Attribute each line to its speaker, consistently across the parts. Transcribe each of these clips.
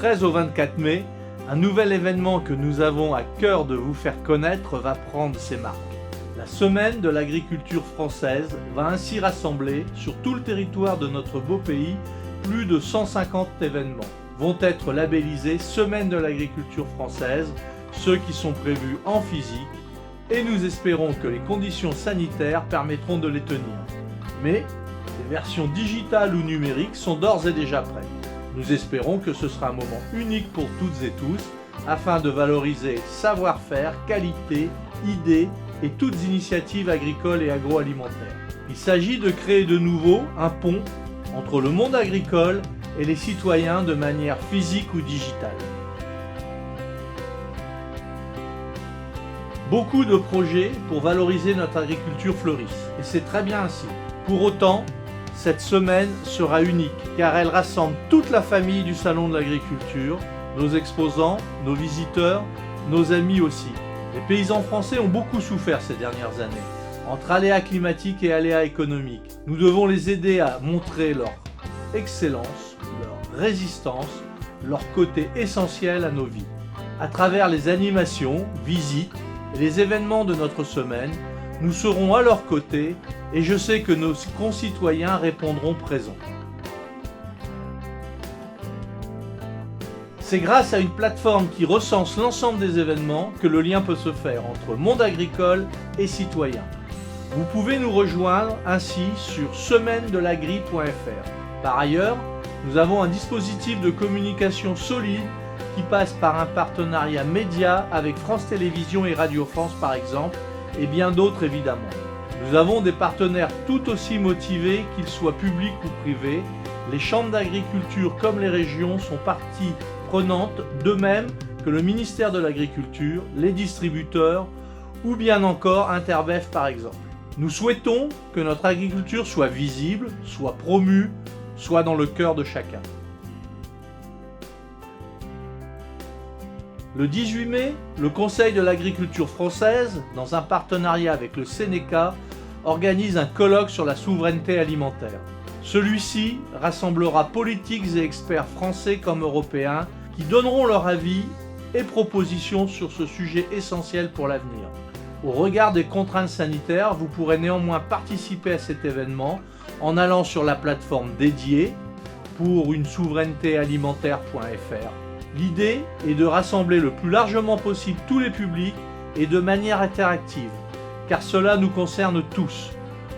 Speaker 1: 13 au 24 mai, un nouvel événement que nous avons à cœur de vous faire connaître va prendre ses marques. La Semaine de l'agriculture française va ainsi rassembler sur tout le territoire de notre beau pays plus de 150 événements. Vont être labellisés Semaine de l'agriculture française, ceux qui sont prévus en physique, et nous espérons que les conditions sanitaires permettront de les tenir. Mais les versions digitales ou numériques sont d'ores et déjà prêtes. Nous espérons que ce sera un moment unique pour toutes et tous, afin de valoriser savoir-faire, qualité, idées et toutes initiatives agricoles et agroalimentaires. Il s'agit de créer de nouveau un pont entre le monde agricole et les citoyens de manière physique ou digitale. Beaucoup de projets pour valoriser notre agriculture fleurissent, et c'est très bien ainsi. Pour autant, cette semaine sera unique, car elle rassemble toute la famille du Salon de l'Agriculture, nos exposants, nos visiteurs, nos amis aussi. Les paysans français ont beaucoup souffert ces dernières années, entre aléas climatiques et aléas économiques. Nous devons les aider à montrer leur excellence, leur résistance, leur côté essentiel à nos vies. À travers les animations, visites et les événements de notre semaine, nous serons à leur côté et je sais que nos concitoyens répondront présents. C'est grâce à une plateforme qui recense l'ensemble des événements que le lien peut se faire entre monde agricole et citoyen. Vous pouvez nous rejoindre ainsi sur semainedelagri.fr. Par ailleurs, nous avons un dispositif de communication solide qui passe par un partenariat média avec France Télévisions et Radio France par exemple, et bien d'autres évidemment. Nous avons des partenaires tout aussi motivés, qu'ils soient publics ou privés. Les chambres d'agriculture comme les régions sont partie prenante, de même que le ministère de l'Agriculture, les distributeurs ou bien encore Interbef par exemple. Nous souhaitons que notre agriculture soit visible, soit promue, soit dans le cœur de chacun. Le 18 mai, le Conseil de l'agriculture française, dans un partenariat avec le Sénéca, organise un colloque sur la souveraineté alimentaire. Celui-ci rassemblera politiques et experts français comme européens qui donneront leur avis et propositions sur ce sujet essentiel pour l'avenir. Au regard des contraintes sanitaires, vous pourrez néanmoins participer à cet événement en allant sur la plateforme dédiée pour une souveraineté alimentaire.fr. L'idée est de rassembler le plus largement possible tous les publics et de manière interactive, car cela nous concerne tous.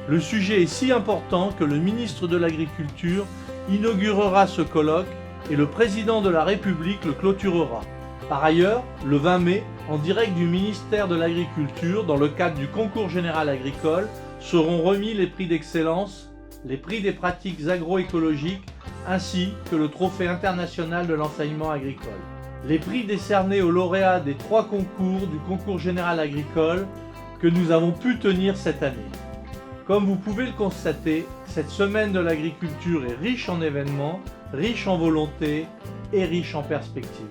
Speaker 1: Le sujet est si important que le ministre de l'Agriculture inaugurera ce colloque et le président de la République le clôturera. Par ailleurs, le 20 mai, en direct du ministère de l'Agriculture, dans le cadre du concours général agricole, seront remis les prix d'excellence, les prix des pratiques agroécologiques, ainsi que le trophée international de l'enseignement agricole. Les prix décernés aux lauréats des 3 concours du concours général agricole que nous avons pu tenir cette année. Comme vous pouvez le constater, cette semaine de l'agriculture est riche en événements, riche en volonté et riche en perspectives.